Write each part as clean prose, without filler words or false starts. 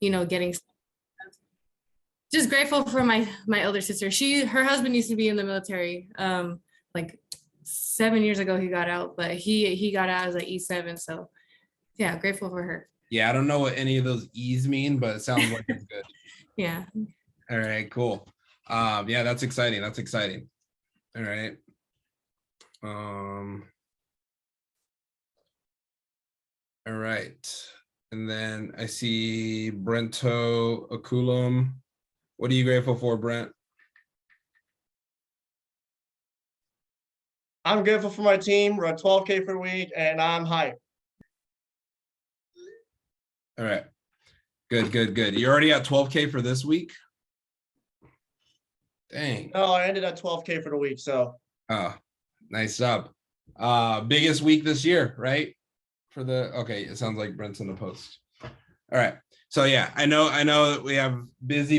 getting just grateful for my elder sister. Her husband used to be in the military. Like 7 years ago he got out, but he got out as an E7. So yeah, grateful for her. Yeah, I don't know what any of those E's mean, but it sounds like it's good. Yeah. All right, cool. Yeah, that's exciting. That's exciting. All right. All right. And then I see Brento Akulum. What are you grateful for, Brent? I'm grateful for my team. We're at 12K for the week, and I'm hyped. All right. Good, good, good. You're already at 12K for this week? Dang. No, I ended at 12K for the week, so. Oh, nice job. Biggest week this year, right? Okay, it sounds like Brent's in the post. All right. So yeah, I know that we have busy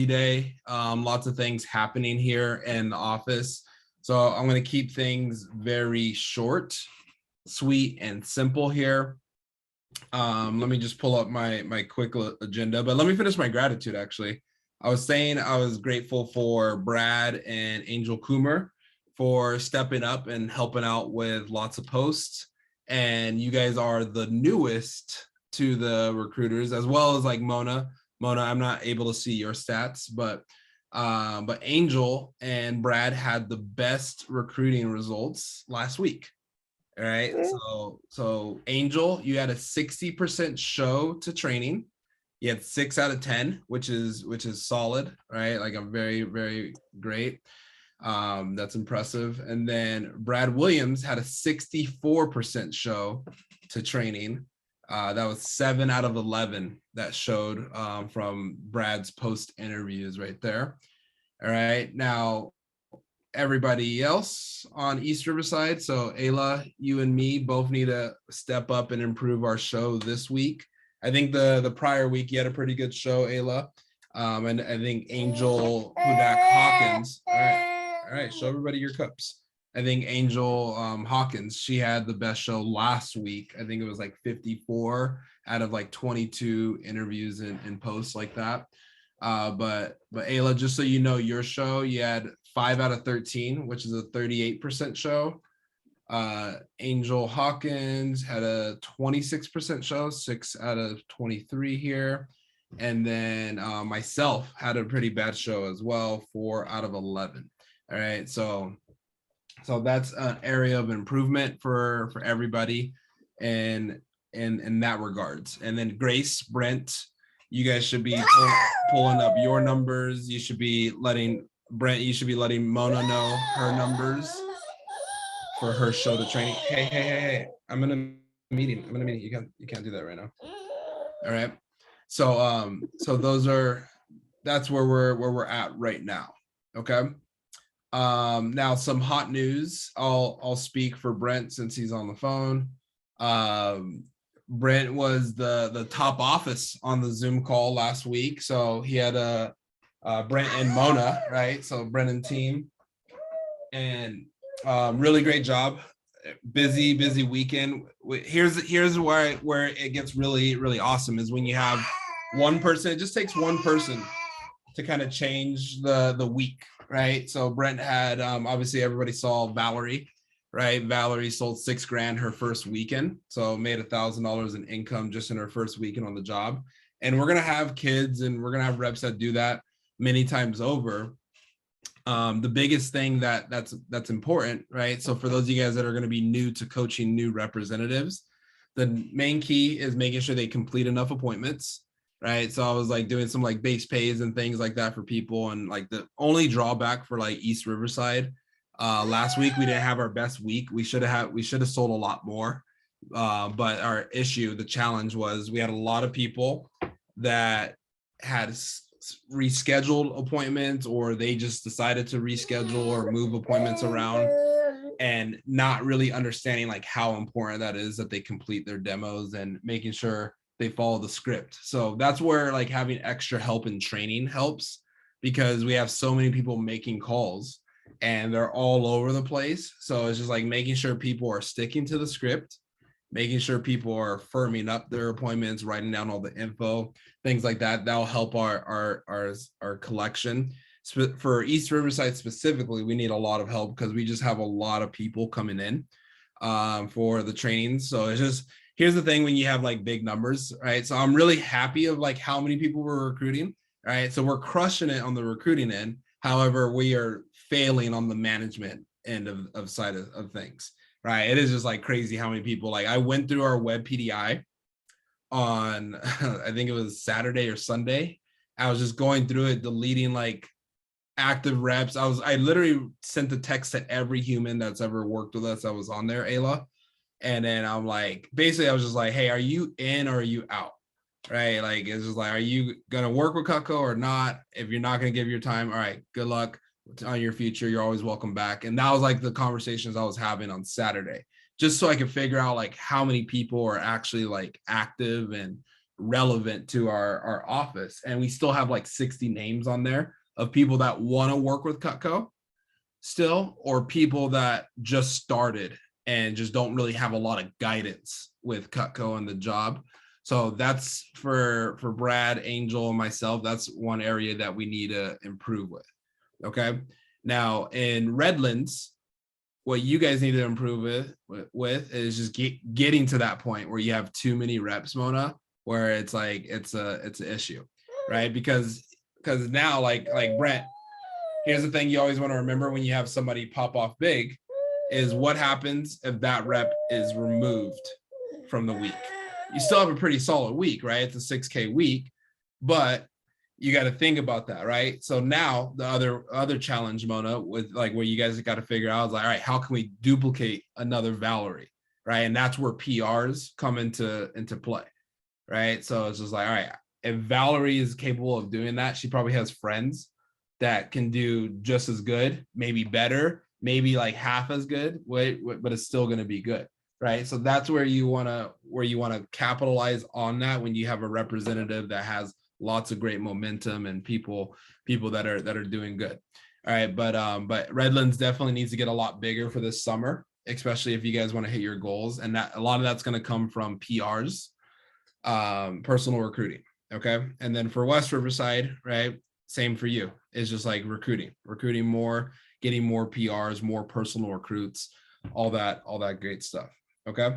day. Lots of things happening here in the office. So I'm going to keep things very short, sweet, and simple here. Let me just pull up my quick agenda, but let me finish my gratitude. Actually, I was saying I was grateful for Brad and Angel Coomer for stepping up and helping out with lots of posts. And you guys are the newest to the recruiters, as well as like Mona. I'm not able to see your stats, but Angel and Brad had the best recruiting results last week. All right. So Angel, you had a 60% show to training. You had 6 out of 10, which is solid, right? Like a very, very great. That's impressive. And then Brad Williams had a 64% show to training. That was 7 out of 11 that showed from Brad's post interviews right there. All right. Now, everybody else on East Riverside. So Ayla, you and me both need to step up and improve our show this week. I think the prior week you had a pretty good show, Ayla. And I think Angel Hudak Hawkins. All right, show everybody your cups. I think Angel Hawkins, she had the best show last week. I think it was like 54 out of like 22 interviews and posts like that. But Ayla, just so you know, your show, you had 5 out of 13, which is a 38% show. Angel Hawkins had a 26% show, 6 out of 23 here. And then myself had a pretty bad show as well, 4 out of 11. All right, so that's an area of improvement for everybody and in that regards. And then Grace, Brent, you guys should be pulling up your numbers. You should be letting Brent, you should be letting Mona know her numbers for her show to training. Hey, I'm in a meeting. You can't do that right now. All right. So that's where we're at right now. Okay. Now some hot news. I'll speak for Brent since he's on the phone. Brent was the top office on the Zoom call last week. So he had Brent and Mona, right? So Brent and team, and really great job. Busy weekend. Here's where it gets really awesome is when you have one person. It just takes one person to kind of change the week, right? So Brent had obviously everybody saw Valerie, right? Valerie sold $6,000 her first weekend, so made $1,000 in income just in her first weekend on the job. And we're gonna have kids and we're gonna have reps that do that many times over. The biggest thing that's important, right? So for those of you guys that are going to be new to coaching new representatives, the main key is making sure they complete enough appointments, right? So I was like doing some like base pays and things like that for people. And like the only drawback for like East Riverside, last week we didn't have our best week. We should have sold a lot more. But our issue, the challenge was we had a lot of people that had rescheduled appointments, or they just decided to reschedule or move appointments around and not really understanding like how important that is that they complete their demos and making sure they follow the script. So that's where like having extra help and training helps, because we have so many people making calls and they're all over the place. So it's just like making sure people are sticking to the script making sure people are firming up their appointments, writing down all the info, things like that. That'll help our collection. For East Riverside specifically, we need a lot of help because we just have a lot of people coming in for the trainings. So it's just, here's the thing, when you have like big numbers, right? So I'm really happy of like how many people we're recruiting, right? So we're crushing it on the recruiting end. However, we are failing on the management end of side of things, right? It is just like crazy how many people, like I went through our web PDI on, I think it was Saturday or Sunday. I was just going through it, deleting like active reps. I literally sent a text to every human that's ever worked with us that was on there, Ayla. And then I'm like, basically I was just like, hey, are you in or are you out? Right? Like, it's just like, are you gonna work with Cutco or not? If you're not gonna give your time, all right, good luck on your future. You're always welcome back. And that was like the conversations I was having on Saturday, just so I could figure out like how many people are actually like active and relevant to our office. And we still have like 60 names on there of people that want to work with Cutco still, or people that just started and just don't really have a lot of guidance with Cutco and the job. So that's for Brad, Angel, and myself. That's one area that we need to improve with. Okay. Now in Redlands, what you guys need to improve with is just getting to that point where you have too many reps, Mona, where it's like it's an issue, right? Because now like Brent, here's the thing you always want to remember when you have somebody pop off big is what happens if that rep is removed from the week. You still have a pretty solid week, right? It's a 6K week, but you got to think about that, right? So now the other challenge, Mona, with like where you guys got to figure out is like, all right, how can we duplicate another Valerie, right? And that's where PRs come into play, right? So it's just like, all right, if Valerie is capable of doing that, she probably has friends that can do just as good, maybe better, maybe like half as good, but it's still going to be good, right? So that's where you want to capitalize on that when you have a representative that has lots of great momentum and people that are doing good. All right, but Redlands definitely needs to get a lot bigger for this summer, especially if you guys want to hit your goals, and that a lot of that's going to come from PRs, personal recruiting. Okay, and then for West Riverside, right? Same for you. It's just like recruiting more, getting more PRs, more personal recruits, all that great stuff. Okay.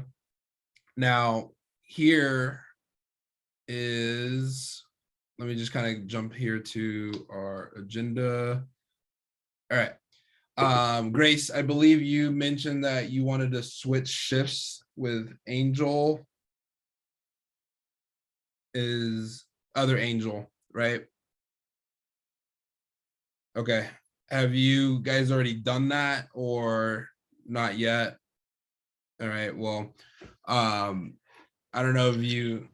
Now here is, let me just kind of jump here to our agenda. All right. Grace, I believe you mentioned that you wanted to switch shifts with Angel. Is other Angel, right? Okay. Have you guys already done that or not yet? All right. Well, I don't know if you.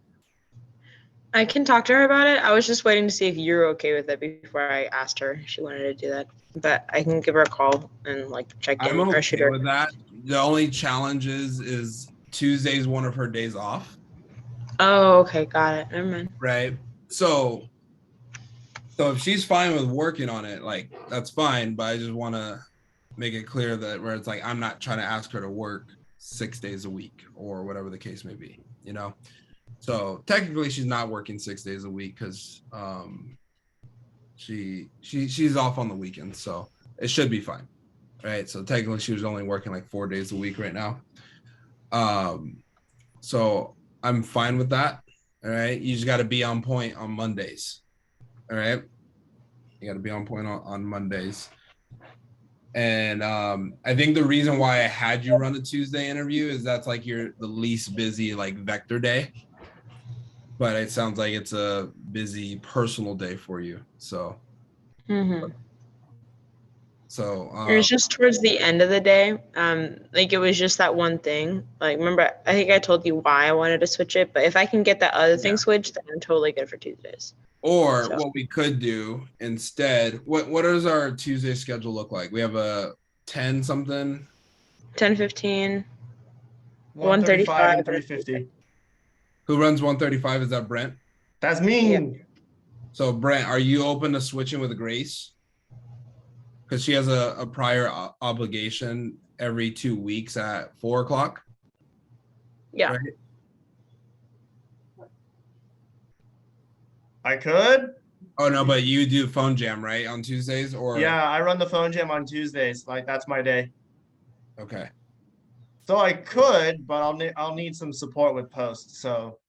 I can talk to her about it. I was just waiting to see if you're okay with it before I asked her if she wanted to do that. But I can give her a call and like check in. I'm or okay shoot her. with that. The only challenge is Tuesday's one of her days off. Oh, okay, got it. Never mind. Right. So if she's fine with working on it, like that's fine. But I just want to make it clear that where it's like I'm not trying to ask her to work 6 days a week or whatever the case may be, you know. So technically she's not working 6 days a week because she's off on the weekends, so it should be fine, right? So technically she was only working like 4 days a week right now. So I'm fine with that. All right, you just got to be on point on Mondays. All right, you got to be on point on Mondays. And I think the reason why I had you run a Tuesday interview is that's like the least busy like vector day. But it sounds like it's a busy personal day for you. So, Mm-hmm. It was just towards the end of the day. Like it was just that one thing. Like remember, I think I told you why I wanted to switch it. But if I can get that other thing switched, then I'm totally good for Tuesdays. Or what we could do instead, what does our Tuesday schedule look like? We have a 10 something. 10:15. 135 and 350. Who runs 135? Is that Brent? That's me. Yeah. So Brent, are you open to switching with Grace? Because she has a prior obligation every 2 weeks at 4 o'clock. Yeah. right? I could. Oh no, but you do phone jam, right, on Tuesdays or? Yeah, I run the phone jam on Tuesdays. Like that's my day. Okay. So I could, but I'll need some support with posts. So,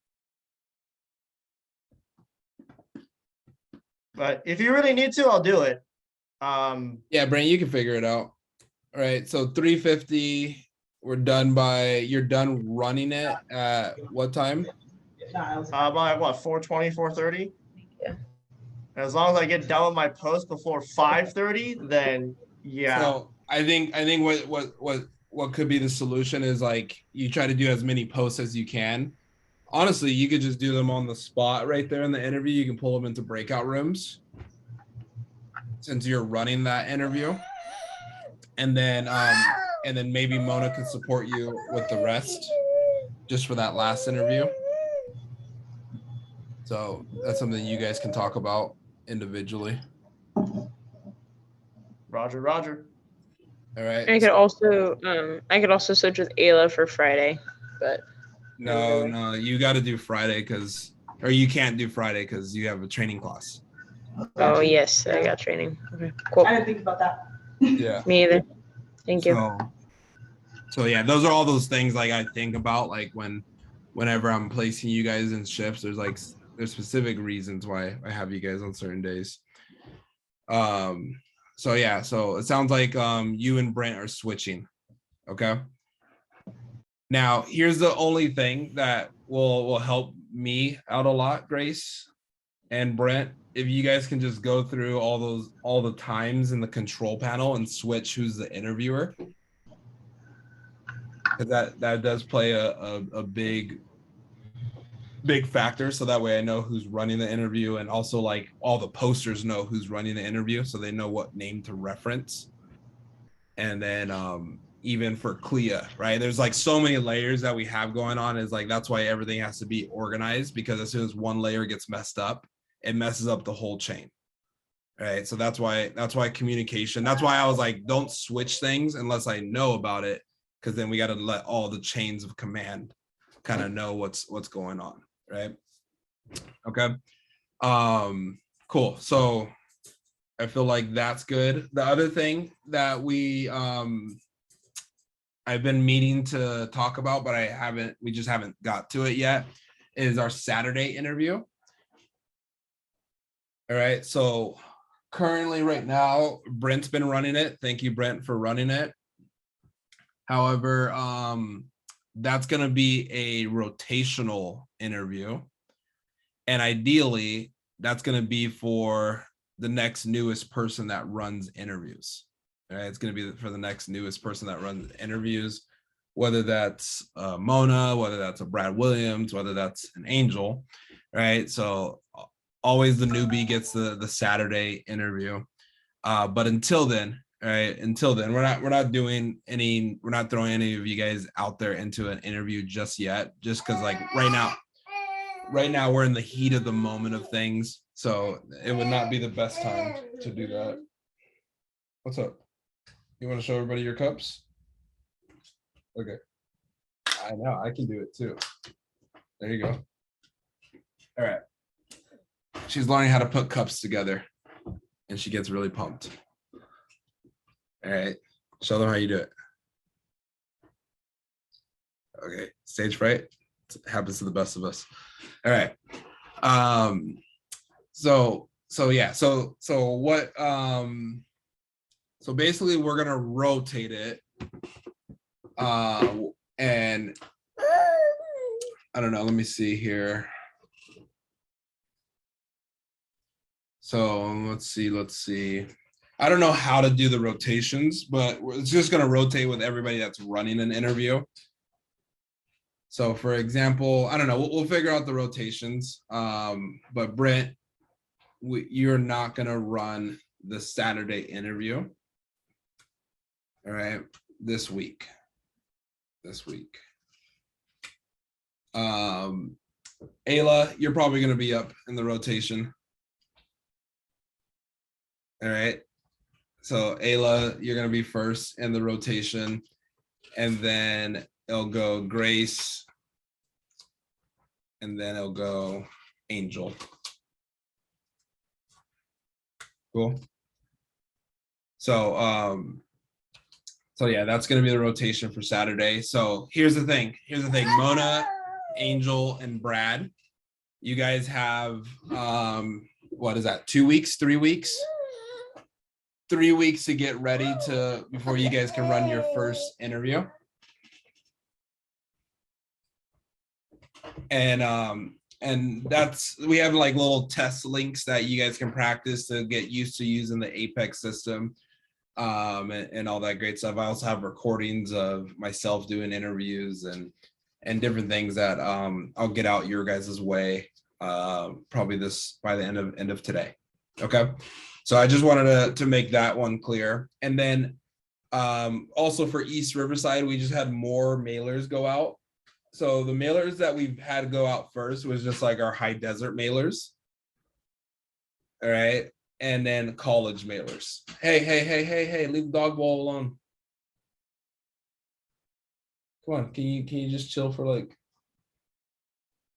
but if you really need to, I'll do it. Yeah, Brent, you can figure it out. All right. So 3:50. You're done running it at what time? By what 4:20, 4:30? Yeah. As long as I get done with my post before 5:30, then yeah. So I think what could be the solution is like you try to do as many posts as you can. Honestly, you could just do them on the spot right there in the interview. You can pull them into breakout rooms since you're running that interview. And then maybe Mona could support you with the rest just for that last interview. So that's something you guys can talk about individually. Roger, Roger. All right. I could also switch with Ayla for Friday, but No, you got to do Friday or you can't do Friday because you have a training class. oh yes, I got training. Okay, cool. I didn't think about that. Yeah. Me either. Thank you. So yeah, those are all those things like I think about like whenever I'm placing you guys in shifts, there's specific reasons why I have you guys on certain days. So yeah, so it sounds like you and Brent are switching. Okay. Now, here's the only thing that will help me out a lot, Grace and Brent. If you guys can just go through all the times in the control panel and switch who's the interviewer. That does play a big factor. So that way I know who's running the interview, and also like all the posters know who's running the interview, so they know what name to reference. And then even for Clea, right? There's like so many layers that we have going on. Is like that's why everything has to be organized, because as soon as one layer gets messed up, it messes up the whole chain. Right. So that's why communication. That's why I was like, don't switch things unless I know about it, because then we got to let all the chains of command kind of know what's going on. Right. Okay. Cool. So I feel like that's good. The other thing that I've been meaning to talk about, but we just haven't got to it yet, is our Saturday interview. All right. So currently right now, Brent's been running it. Thank you, Brent, for running it. However, that's going to be a rotational interview. And ideally, that's going to be for the next newest person that runs interviews. All right, it's going to be for the next newest person that runs interviews, whether that's Mona, whether that's a Brad Williams, whether that's an Angel, right? So always the newbie gets the Saturday interview. But until then, right? Until then, we're not throwing any of you guys out there into an interview just yet, just because like right now we're in the heat of the moment of things, so it would not be the best time to do that. What's up? You want to show everybody your cups? Okay. I know, I can do it too. There you go. All right. She's learning how to put cups together, and she gets really pumped. All right. Show them how you do it. Okay. Stage fright. It happens to the best of us. All right. So what so basically we're gonna rotate it, and I don't know, let me see here. So let's see. I don't know how to do the rotations, but it's just gonna rotate with everybody that's running an interview. So for example, I don't know, we'll figure out the rotations. But Brent, you're not gonna run the Saturday interview. All right, this week. Ayla, you're probably gonna be up in the rotation. All right. So Ayla, you're gonna be first in the rotation, and then it'll go Grace, and then it'll go Angel. Cool. So so yeah, that's gonna be the rotation for Saturday. So here's the thing. Mona, Angel, and Brad. You guys have what is that? 2 weeks, 3 weeks? 3 weeks to get ready to before you guys can run your first interview. And that's we have like little test links that you guys can practice to get used to using the Apex system, and all that great stuff. I also have recordings of myself doing interviews and different things that I'll get out your guys' way probably this by the end of today. Okay, so I just wanted to make that one clear. And then also for East Riverside, we just had more mailers go out. So the mailers that we've had go out first was just like our high desert mailers. All right. And then college mailers. Hey, leave the dog ball alone. Come on, can you just chill for like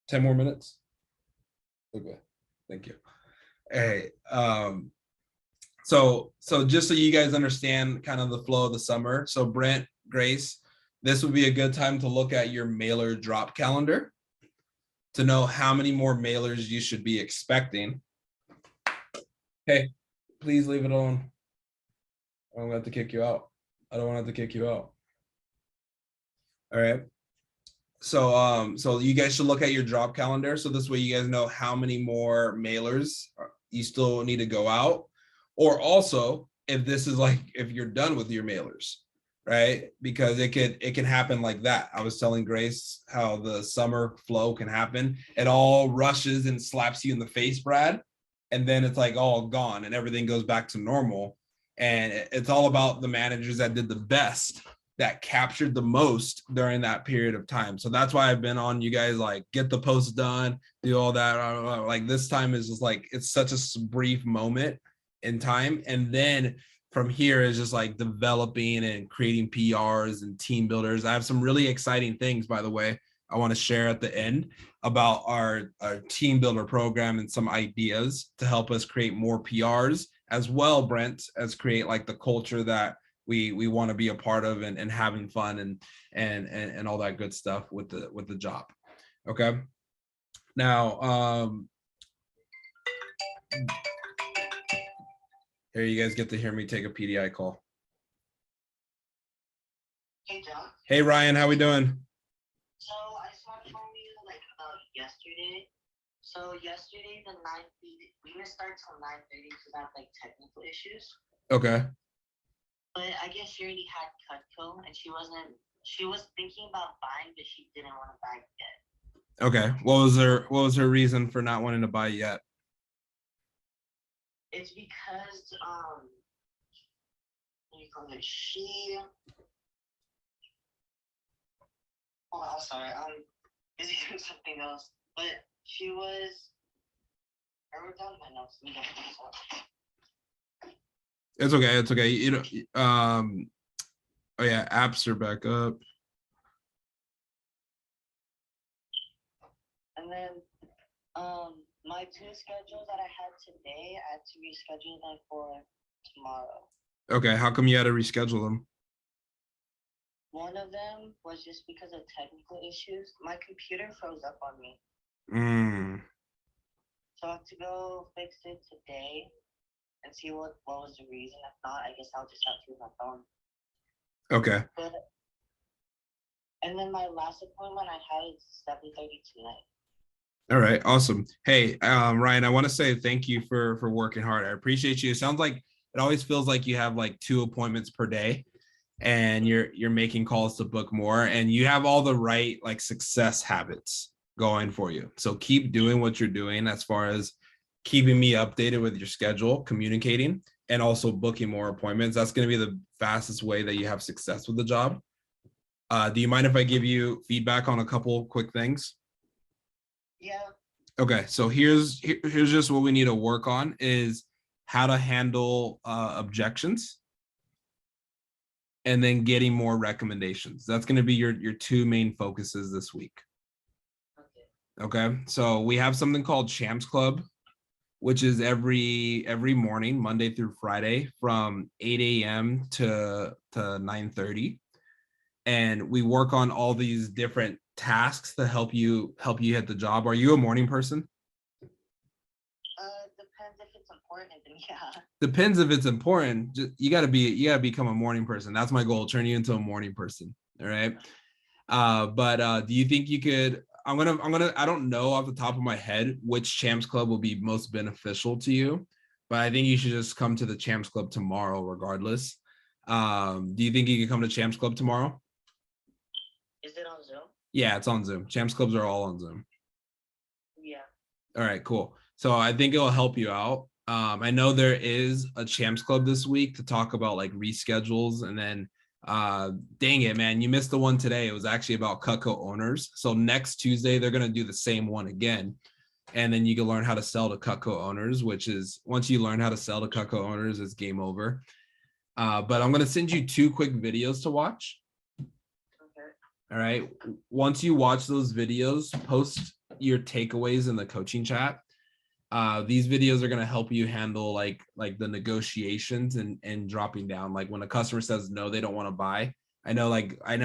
10 more minutes? Okay, thank you. Hey, so just so you guys understand kind of the flow of the summer. So Brent, Grace, this would be a good time to look at your mailer drop calendar to know how many more mailers you should be expecting. Hey, please leave it alone. I don't have to kick you out. I don't want to have to kick you out. All right. So you guys should look at your drop calendar. So this way you guys know how many more mailers you still need to go out. Or also if this is like, if you're done with your mailers, right? Because it can happen like that. I was telling Grace how the summer flow can happen. It all rushes and slaps you in the face, Brad. And then it's like all gone and everything goes back to normal. And it's all about the managers that did the best, that captured the most during that period of time. So that's why I've been on you guys, like get the post done, do all that. Like this time is just like, it's such a brief moment in time. And then from here is just like developing and creating PRs and team builders. I have some really exciting things, by the way, I want to share at the end about our team builder program and some ideas to help us create more PRs as well, Brent, as create like the culture that we want to be a part of and having fun and all that good stuff with the job. Okay. Now, here you guys get to hear me take a PDI call. Hey, John. Hey, Ryan, how we doing? So I saw from you like yesterday. So yesterday the 9th, we didn't start till 9:30 because I have like technical issues. Okay. But I guess she already had Cutco and she was thinking about buying, but she didn't want to buy yet. Okay. What was her reason for not wanting to buy yet? It's because what do you call it? Oh, I'm sorry, I'm busy doing something else. But she was. I wrote down my notes. It's okay. It's okay. You know, oh yeah, apps are back up. And then my 2 schedules that I had today, I had to reschedule them for tomorrow. Okay, how come you had to reschedule them? One of them was just because of technical issues. My computer froze up on me. So I have to go fix it today and see what was the reason. If not, I guess I'll just have to use my phone. Okay. And then my last appointment I had is 7:30 tonight. All right, awesome. Hey, Ryan, I want to say thank you for working hard. I appreciate you. It sounds like it always feels like you have like 2 appointments per day and you're making calls to book more and you have all the right like success habits going for you. So keep doing what you're doing as far as keeping me updated with your schedule, communicating, and also booking more appointments. That's going to be the fastest way that you have success with the job. Do you mind if I give you feedback on a couple quick things? Yeah. Okay, so here's just what we need to work on is how to handle objections and then getting more recommendations. That's going to be your 2 main focuses this week. Okay, so we have something called Champs Club, which is every morning, Monday through Friday, from 8 a.m. to 9:30, and we work on all these different tasks to help you hit the job. Are you a morning person? Depends if it's important, then yeah. Depends if it's important. You gotta become a morning person. That's my goal. Turn you into a morning person. All right. But do you think you could? I don't know off the top of my head which Champs Club will be most beneficial to you, but I think you should just come to the Champs Club tomorrow, regardless. Do you think you can come to Champs Club tomorrow? Is it on Zoom? Yeah, it's on Zoom. Champs Clubs are all on Zoom. Yeah. All right, cool. So I think it'll help you out. I know there is a Champs Club this week to talk about like reschedules, and then dang it, man, you missed the one today. It was actually about Cutco owners. So next Tuesday they're gonna do the same one again, and then you can learn how to sell to Cutco owners. Which is, once you learn how to sell to Cutco owners, it's game over. But I'm gonna send you 2 quick videos to watch. Okay. All right. Once you watch those videos, post your takeaways in the coaching chat. These videos are going to help you handle like the negotiations and dropping down. Like when a customer says no, they don't want to buy. I know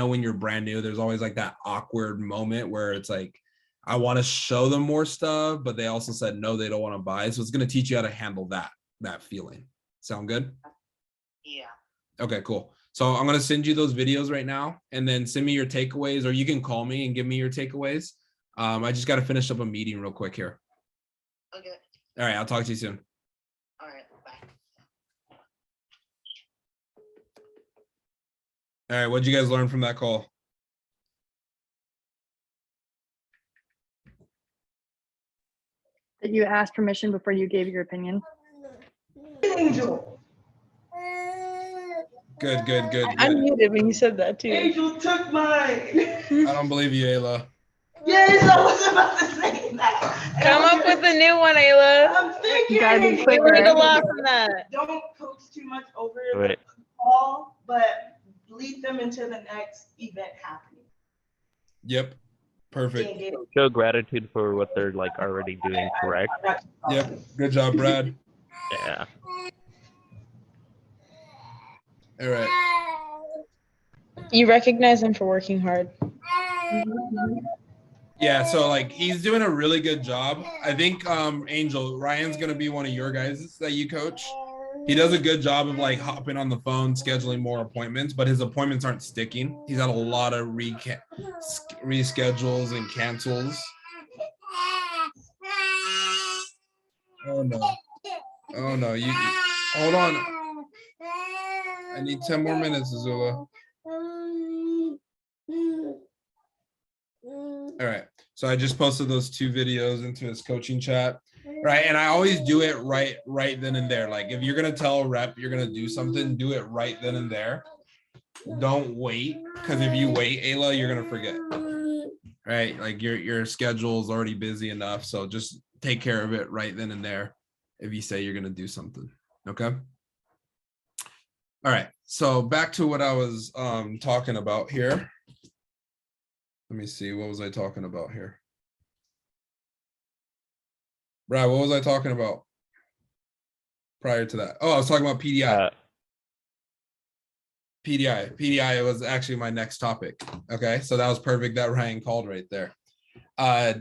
when you're brand new, there's always like that awkward moment where it's like, I want to show them more stuff, but they also said no, they don't want to buy. So it's going to teach you how to handle that feeling. Sound good? Yeah. Okay, cool. So I'm going to send you those videos right now, and then send me your takeaways, or you can call me and give me your takeaways. I just got to finish up a meeting real quick here. Okay. All right, I'll talk to you soon. All right. Bye. All right, what'd you guys learn from that call? That you asked permission before you gave your opinion. Angel. Good. I muted when you said that too. Angel took mine. I don't believe you, Ayla. Yes, I was about to say that. Come up with a new one, Ayla. I'm thinking. You gotta be We quicker. learned a lot from that. Don't coach too much over Right. the call, but lead them into the next event happening. Yep. Perfect. Show gratitude for what they're like already doing correct. Yep. Good job, Brad. Yeah. All right. You recognize them for working hard. Yeah, so like he's doing a really good job. I think Angel, Ryan's gonna be one of your guys that you coach. He does a good job of like hopping on the phone, scheduling more appointments, but his appointments aren't sticking. He's had a lot of reschedules and cancels. Oh no, you hold on. I need 10 more minutes, Azula. All right. So I just posted those 2 videos into his coaching chat. Right. And I always do it right then and there. Like if you're gonna tell a rep you're gonna do something, do it right then and there. Don't wait. Because if you wait, Ayla, you're gonna forget. Right. Like your schedule is already busy enough. So just take care of it right then and there if you say you're gonna do something. Okay. All right. So back to what I was talking about here. Let me see. What was I talking about here? Brad, what was I talking about prior to that? Oh, I was talking about PDI. PDI was actually my next topic. Okay, so that was perfect that Ryan called right there.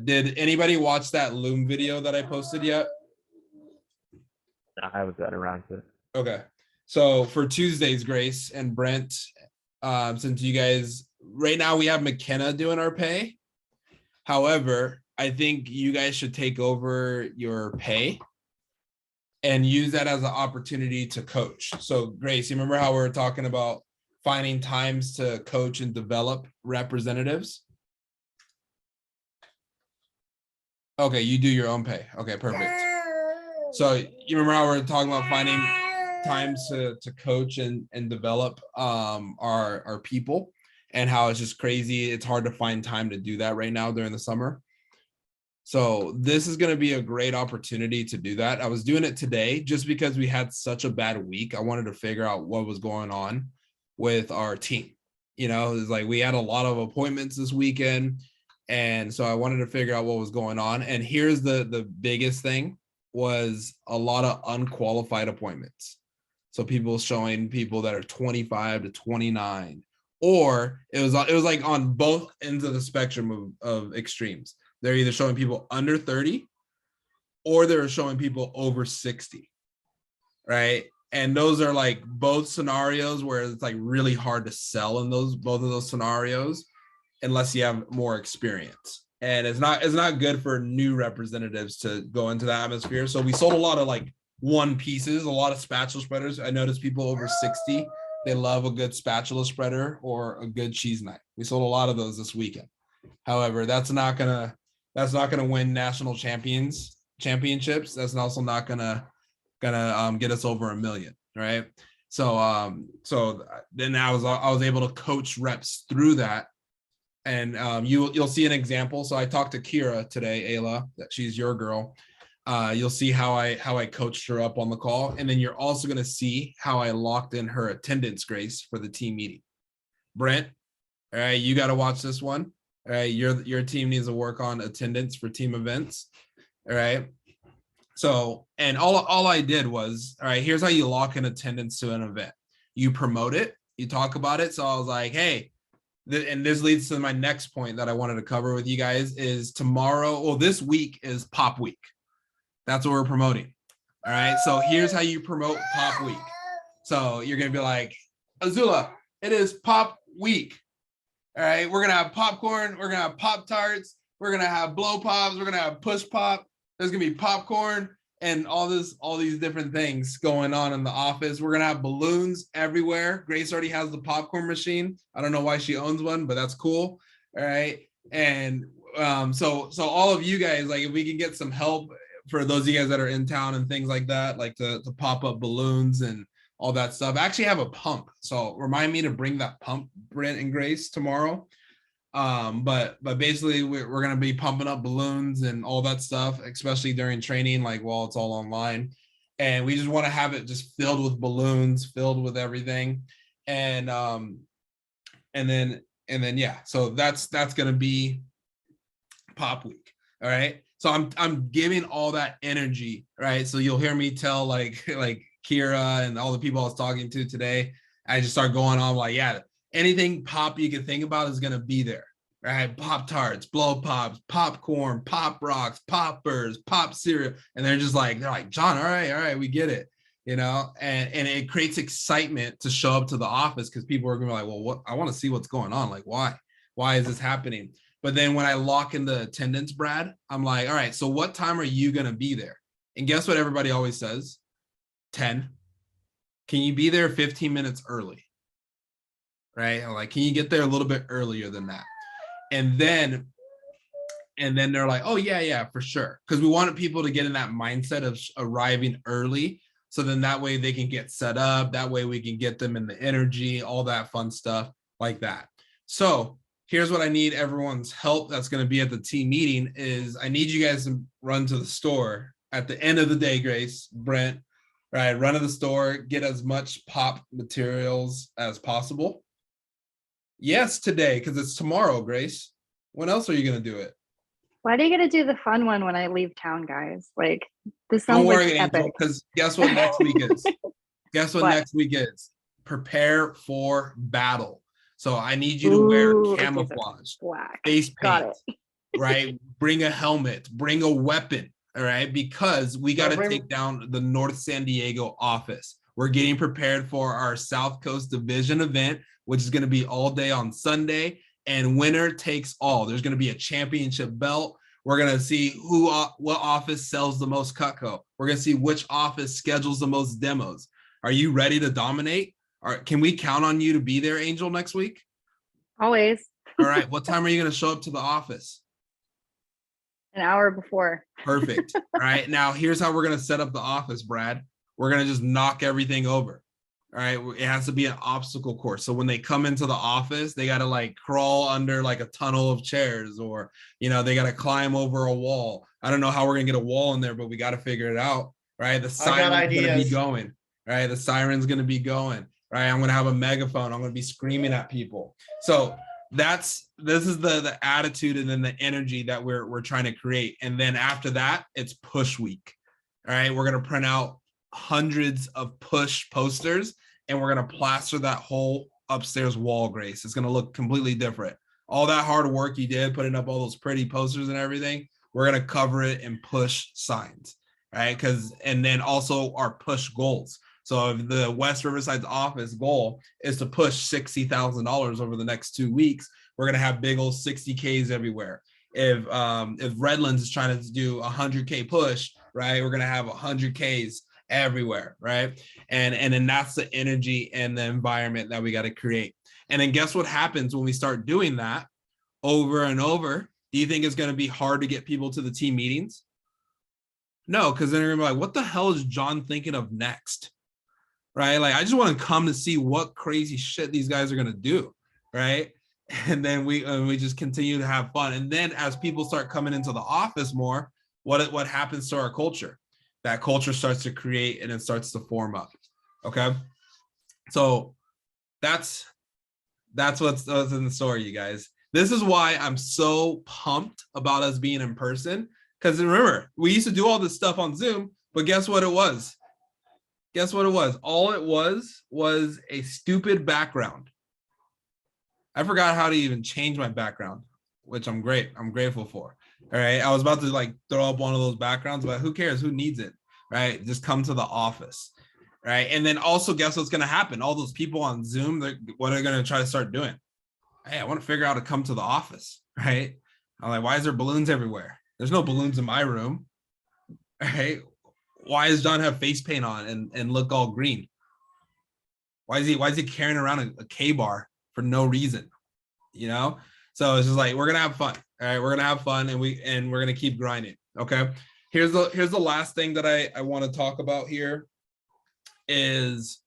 Did anybody watch that Loom video that I posted yet? I haven't gotten around to it. Okay, so for Tuesdays, Grace and Brent, since you guys, right now we have McKenna doing our pay. However, I think you guys should take over your pay and use that as an opportunity to coach. So Grace, you remember how we were talking about finding times to coach and develop representatives? Okay, you do your own pay. Okay, perfect. So you remember how we were talking about finding times to coach and develop our people, and how it's just crazy. It's hard to find time to do that right now during the summer. So this is going to be a great opportunity to do that. I was doing it today just because we had such a bad week. I wanted to figure out what was going on with our team. You know, it's like we had a lot of appointments this weekend. And so I wanted to figure out what was going on. And here's the biggest thing was a lot of unqualified appointments. So people showing people that are 25 to 29, or it was like on both ends of the spectrum of extremes. They're either showing people under 30 or they're showing people over 60, right? And those are like both scenarios where it's like really hard to sell in both of those scenarios unless you have more experience. And it's not good for new representatives to go into that atmosphere. So we sold a lot of like one pieces, a lot of spatula spreaders. I noticed people over 60, they love a good spatula spreader or a good cheese knife. We sold a lot of those this weekend. However, that's not gonna win national championships. That's also not gonna get us over 1 million, right? So then I was able to coach reps through that. And you'll see an example. So I talked to Kira today, Ayla, that she's your girl. You'll see how I coached her up on the call. And then you're also going to see how I locked in her attendance, Grace, for the team meeting. Brent, all right, you got to watch this one. All right, your team needs to work on attendance for team events. All right. So, and all I did was, all right, here's how you lock in attendance to an event. You promote it, you talk about it. So I was like, hey, and this leads to my next point that I wanted to cover with you guys is this week is Pop Week. That's what we're promoting. All right. So here's how you promote Pop Week. So you're going to be like, Azula, it is Pop Week. All right. We're going to have popcorn. We're going to have Pop-Tarts. We're going to have blow pops. We're going to have push pop. There's going to be popcorn and all these different things going on in the office. We're going to have balloons everywhere. Grace already has the popcorn machine. I don't know why she owns one, but that's cool. All right. And so all of you guys, like if we can get some help for those of you guys that are in town and things like that, like to pop up balloons and all that stuff. I actually have a pump. So remind me to bring that pump, Brent and Grace, tomorrow. But basically we're going to be pumping up balloons and all that stuff, especially during training, like while it's all online. And we just want to have it just filled with balloons, filled with everything. And then yeah, so that's going to be Pop Week. All right. So I'm giving all that energy, right? So you'll hear me tell like Kira and all the people I was talking to today, I just start going on like, yeah, anything pop you can think about is going to be there, right? Pop-Tarts, blow pops, popcorn, pop rocks, poppers, pop cereal. And they're like, John, all right, we get it, you know? And it creates excitement to show up to the office because people are going to be like, well, what? I want to see what's going on. Like, why is this happening? But then when I lock in the attendance, Brad, I'm like, all right, so what time are you going to be there? And guess what everybody always says? 10. Can you be there 15 minutes early? Right? I'm like, can you get there a little bit earlier than that? And then they're like, oh, yeah, for sure. Because we wanted people to get in that mindset of arriving early. So then that way they can get set up. That way we can get them in the energy, all that fun stuff like that. So here's what I need everyone's help that's going to be at the team meeting is I need you guys to run to the store at the end of the day, Grace, Brent, right? Run to the store, get as much pop materials as possible. Yes, today, because it's tomorrow, Grace. When else are you going to do it? Why do you get to do the fun one when I leave town, guys? Like, this sounds Don't worry, like Angel, epic. because guess what next week is? Guess what What? next week is? Prepare for battle. So I need you to wear Ooh, okay, so camouflage, black. face Got paint, it. right? Bring a helmet, bring a weapon, all right? Because we got to Bring- take down the North San Diego office. We're getting prepared for our South Coast Division event, which is going to be all day on Sunday, and winner takes all. There's going to be a championship belt. We're going to see what office sells the most Cutco. We're going to see which office schedules the most demos. Are you ready to dominate? Can we count on you to be there, Angel, next week? Always All right. What time are you going to show up to the office? an hour before. Perfect. All right. Now, here's how we're going to set up the office, Brad. We're going to just knock everything over. All right. It has to be an obstacle course. So when they come into the office, they got to like crawl under like a tunnel of chairs or, you know, they got to climb over a wall. I don't know how we're going to get a wall in there, but we got to figure it out. Right. The siren's going to be going. Right. The siren's going to be going. Right. I'm going to have a megaphone. I'm going to be screaming at people. So this is the attitude and then the energy that we're trying to create. And then after that, it's push week. All right, we're gonna print out hundreds of push posters and we're gonna plaster that whole upstairs wall, Grace. It's gonna look completely different. All that hard work you did putting up all those pretty posters and everything, we're gonna cover it in push signs, right? And then also our push goals. So if the West Riverside's office goal is to push $60,000 over the next 2 weeks, we're gonna have big old 60Ks everywhere. If Redlands is trying to do 100K push, right, we're gonna have 100Ks everywhere, right? And then that's the energy and the environment that we got to create. And then guess what happens when we start doing that over and over? Do you think it's going to be hard to get people to the team meetings? No, because then they're gonna be like, what the hell is John thinking of next? Right? Like, I just want to come to see what crazy shit these guys are gonna do, right? And then we just continue to have fun. And then as people start coming into the office more, what happens to our culture? That culture starts to create and it starts to form up. Okay. So that's what's in the story, you guys. This is why I'm so pumped about us being in person. Because remember, we used to do all this stuff on Zoom, but guess what it was? Guess what it was? All it was a stupid background. I forgot how to even change my background, which I'm grateful for. All right. I was about to like throw up one of those backgrounds, but who cares? Who needs it? Right? Just come to the office. Right. And then also guess what's going to happen? All those people on Zoom, what are they going to try to start doing? Hey, I want to figure out how to come to the office. Right. I'm like, why is there balloons everywhere? There's no balloons in my room. Right. Why does John have face paint on and look all green? Why is he carrying around a K-bar for no reason? You know? So it's just like, we're gonna have fun. All right, we're gonna have fun and we're gonna keep grinding. Okay. Here's the last thing that I want to talk about here is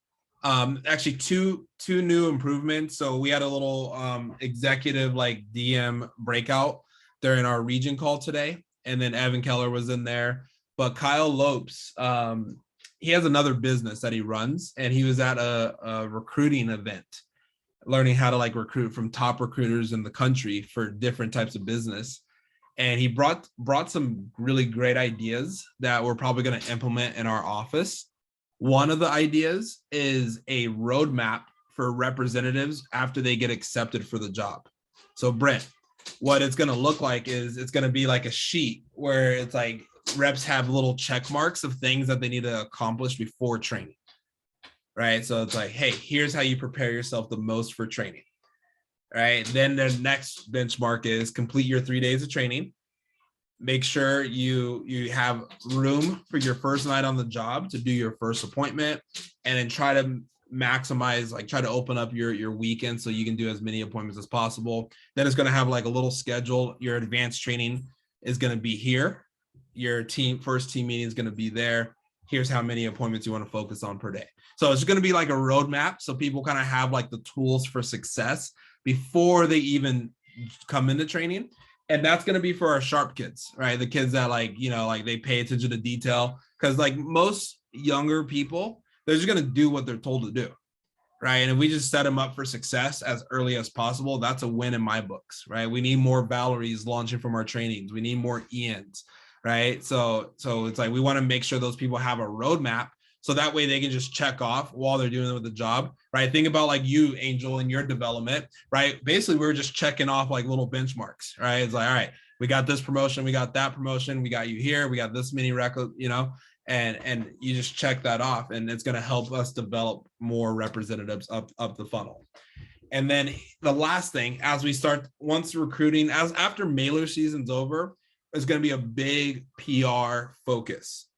actually two new improvements. So we had a little executive like DM breakout during our region call today, and then Evan Keller was in there. But Kyle Lopes, he has another business that he runs, and he was at a recruiting event, learning how to like recruit from top recruiters in the country for different types of business. And he brought some really great ideas that we're probably going to implement in our office. One of the ideas is a roadmap for representatives after they get accepted for the job. So Brent, what it's going to look like is it's going to be like a sheet where it's like reps have little check marks of things that they need to accomplish before training. Right. So it's like, hey, here's how you prepare yourself the most for training. Right. Then the next benchmark is complete your 3 days of training. Make sure you have room for your first night on the job to do your first appointment, and then try to maximize, like try to open up your weekend so you can do as many appointments as possible. Then it's going to have like a little schedule. Your advanced training is going to be here. Your first team meeting is going to be there. Here's how many appointments you want to focus on per day. So it's going to be like a roadmap. So people kind of have like the tools for success before they even come into training. And that's going to be for our sharp kids, right? The kids that like, you know, like they pay attention to detail, because like most younger people, they're just going to do what they're told to do. Right. And if we just set them up for success as early as possible, that's a win in my books. Right. We need more Valeries launching from our trainings. We need more Ians. Right. So it's like we want to make sure those people have a roadmap, so that way they can just check off while they're doing it with the job. Right. Think about like you, Angel, in your development. Right. Basically, we're just checking off like little benchmarks. Right. It's like, all right, we got this promotion, we got that promotion, we got you here, we got this many records, you know, and you just check that off, and it's going to help us develop more representatives up the funnel. And then the last thing, as we start, once recruiting, after mailer season's over, is going to be a big PR focus.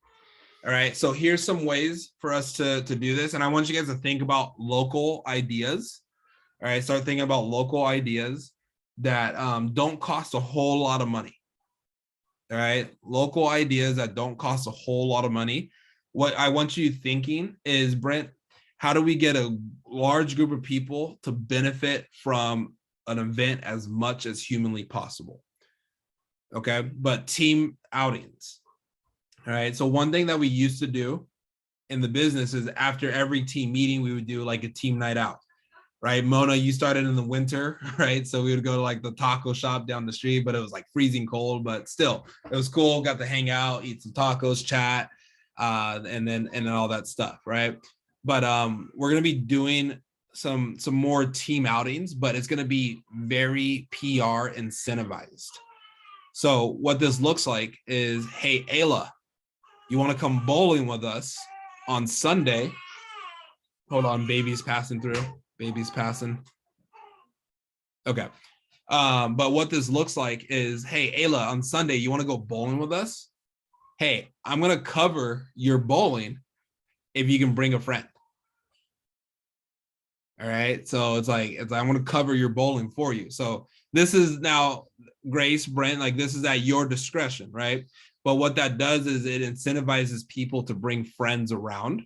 All right. So here's some ways for us to do this. And I want you guys to think about local ideas. All right. Start thinking about local ideas that don't cost a whole lot of money. All right. Local ideas that don't cost a whole lot of money. What I want you thinking is, Brent, how do we get a large group of people to benefit from an event as much as humanly possible? Okay, but team outings. All right. So one thing that we used to do in the business is after every team meeting, we would do like a team night out. right? Mona, you started in the winter, right? So we would go to like the taco shop down the street, but it was like freezing cold, but still it was cool. Got to hang out, eat some tacos, chat, and then all that stuff, right? But we're gonna be doing some more team outings, but it's gonna be very PR incentivized. So what this looks like is, hey, Ayla, you want to come bowling with us on Sunday? Hold on, baby's passing through. Baby's passing. Okay. But what this looks like is, hey, Ayla, on Sunday, you want to go bowling with us? Hey, I'm going to cover your bowling if you can bring a friend. All right. So it's like I'm going to cover your bowling for you. So this is now Grace, Brent, like this is at your discretion, right? But what that does is it incentivizes people to bring friends around,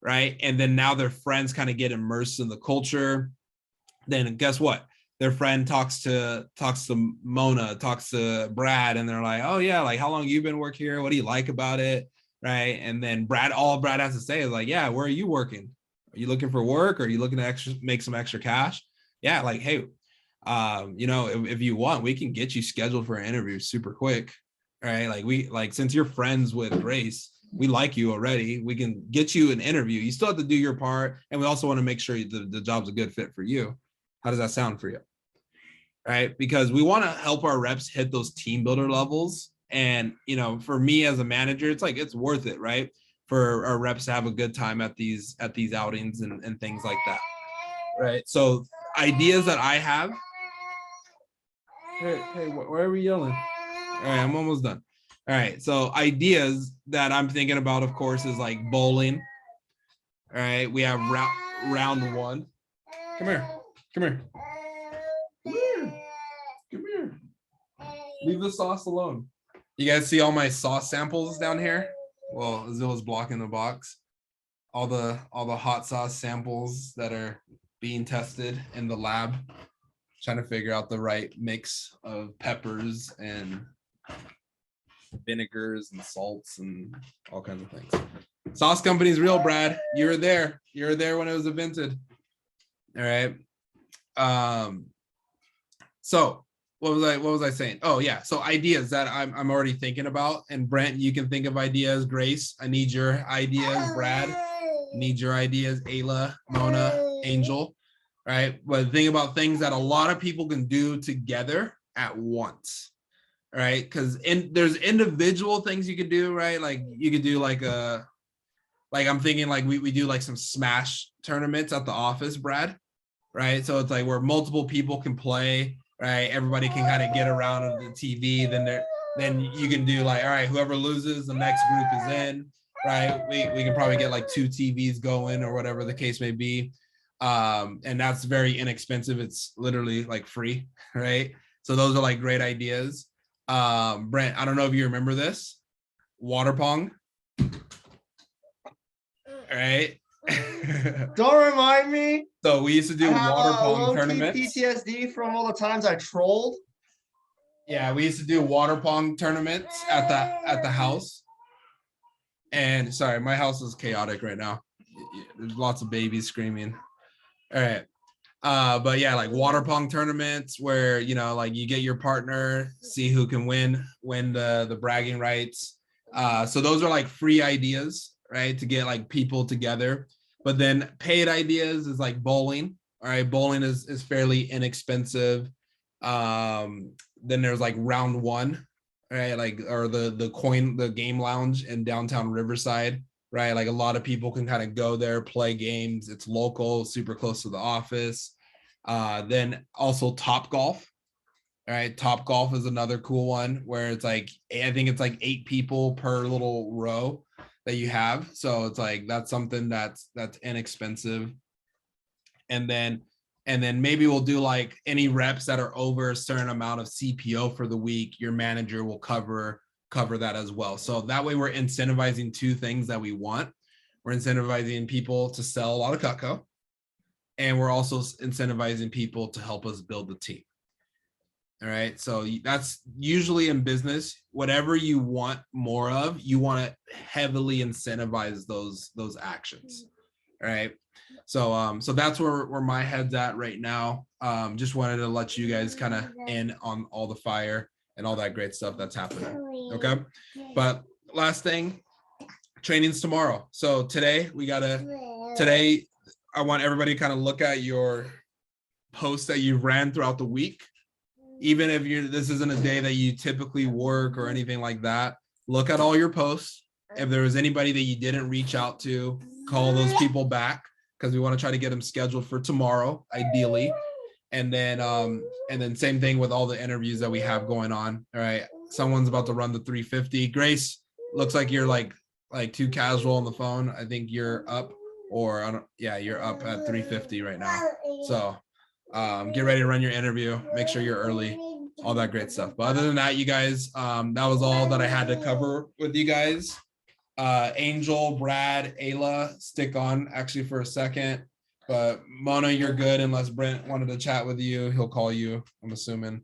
right? And then now their friends kind of get immersed in the culture. Then guess what? Their friend talks to Mona, talks to Brad, and they're like, oh yeah, like how long you been working here? What do you like about it? Right. And then all Brad has to say is like, yeah, where are you working? Are you looking for work? Or are you looking to make some extra cash? Yeah, like, hey, you know, if you want, we can get you scheduled for an interview super quick. Right. Like since you're friends with Grace, we like you already. We can get you an interview. You still have to do your part. And we also want to make sure the job's a good fit for you. How does that sound for you? Right. Because we want to help our reps hit those team builder levels. And, you know, for me as a manager, it's like, it's worth it, right? For our reps to have a good time at these outings and things like that. Right. So ideas that I have. Hey, why are we yelling? All right, I'm almost done. All right, so ideas that I'm thinking about, of course, is like bowling. All right, we have round one. Come here. Come here. Come here. Come here. Leave the sauce alone. You guys see all my sauce samples down here? Well, Zilla's blocking the box. All the hot sauce samples that are being tested in the lab. Trying to figure out the right mix of peppers and vinegars and salts and all kinds of things. Sauce company's real, Brad. You were there. You were there when it was invented. All right. So what was I saying? Oh yeah. So ideas that I'm already thinking about. And Brent, you can think of ideas. Grace, I need your ideas. Brad, need your ideas. Ayla, Mona, Angel. Right. But the thing about things that a lot of people can do together at once. Right. Because there's individual things you could do, right? Like you could do like I'm thinking like we do like some Smash tournaments at the office, Brad. Right. So it's like where multiple people can play, right? Everybody can kind of get around on the TV. Then you can do like, all right, whoever loses, the next group is in. Right. We can probably get like 2 TVs going or whatever the case may be. And that's very inexpensive. It's literally like free, right? So those are like great ideas. Brent, I don't know if you remember this. Water pong. All right. Don't remind me. So we used to do water pong tournaments. PTSD from all the times I trolled. Yeah, we used to do water pong tournaments at the house. And sorry, my house is chaotic right now. There's lots of babies screaming. All right. But yeah, like water pong tournaments where, you know, like you get your partner, see who can win the bragging rights. So those are like free ideas, right? To get like people together. But then paid ideas is like bowling. All right. Bowling is fairly inexpensive. Then there's like round one, right? Like, or the game lounge in downtown Riverside. Right, like a lot of people can kind of go there, play games. It's local, super close to the office. Then also Top Golf. All right, Top Golf is another cool one where it's like I think it's like 8 people per little row that you have. So it's like that's something that's inexpensive. And then maybe we'll do like any reps that are over a certain amount of CPO for the week. Your manager will cover that as well. So that way we're incentivizing 2 things that we want. We're incentivizing people to sell a lot of Cutco, and we're also incentivizing people to help us build the team. All right. So that's usually in business, whatever you want more of, you want to heavily incentivize those actions. All right. So so that's where my head's at right now. Just wanted to let you guys kind of in on all the fire and all that great stuff that's happening. Okay. But last thing, training's tomorrow. So today I want everybody to kind of look at your posts that you ran throughout the week. Even if this isn't a day that you typically work or anything like that, look at all your posts. If there was anybody that you didn't reach out to, call those people back, because we want to try to get them scheduled for tomorrow, ideally. And then same thing with all the interviews that we have going on. All right. Someone's about to run the 350. Grace, looks like you're like too casual on the phone. I think you're up, or I don't, yeah, you're up at 350 right now. So get ready to run your interview. Make sure you're early, all that great stuff. But other than that, you guys, that was all that I had to cover with you guys. Angel, Brad, Ayla, stick on actually for a second. But Mona, you're good unless Brent wanted to chat with you. He'll call you, I'm assuming.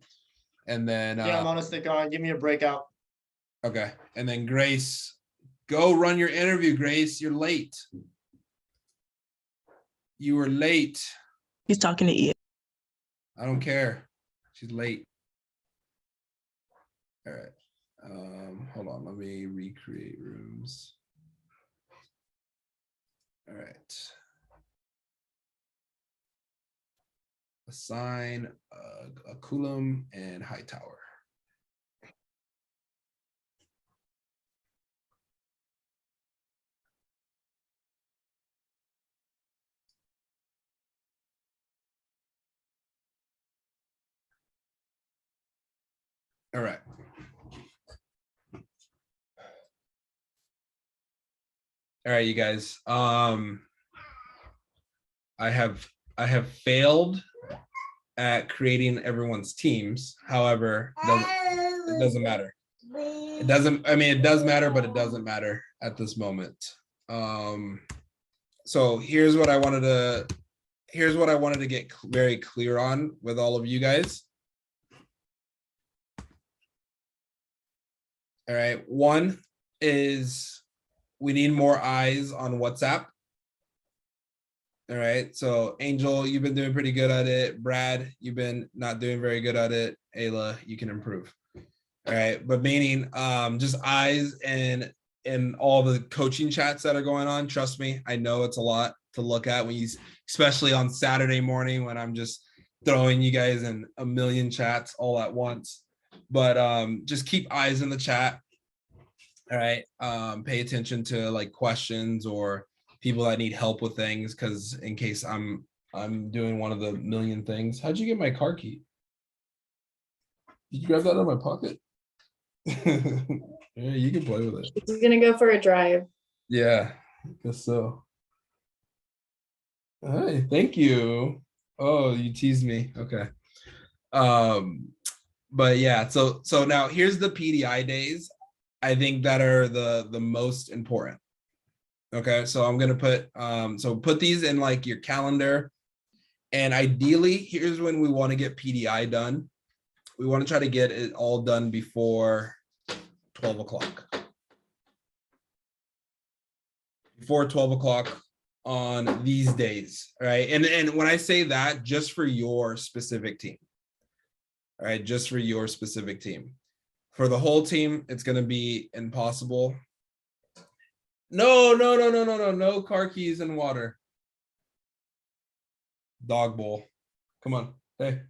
And then Yeah, I'm on a stick on. Give me a breakout. okay. And then Grace, go run your interview, Grace. You're late. You were late. He's talking to Ian. I don't care. She's late. All right. Hold on. Let me recreate rooms. All right. Assign a Coulomb and Hightower. All right. All right, you guys. I have failed at creating everyone's teams. However, it doesn't matter. It doesn't, I mean, it does matter, but it doesn't matter at this moment. So here's what I wanted to get very clear on with all of you guys. All right, one is we need more eyes on WhatsApp. All right, so Angel, you've been doing pretty good at it. Brad, you've been not doing very good at it. Ayla, you can improve. All right, but meaning just eyes and all the coaching chats that are going on. Trust me, I know it's a lot to look at when you, especially on Saturday morning when I'm just throwing you guys in a million chats all at once. But just keep eyes in the chat. All right, pay attention to like questions or people that need help with things, because in case I'm doing one of the million things. How'd you get my car key? Did you grab that out of my pocket? Yeah, you can play with it. He's gonna go for a drive. Yeah, I guess so. Hi, thank you. Oh, you teased me. Okay. But yeah, so now here's the PDI days, I think, that are the most important. Okay, so I'm gonna put put these in like your calendar, and ideally here's when we want to get PDI done. We want to try to get it all done before 12 o'clock. Before 12 o'clock on these days, right? And when I say that, just for your specific team. All right, just for your specific team. For the whole team, it's going to be impossible. No car keys and water. Dog bowl. Come on. Hey.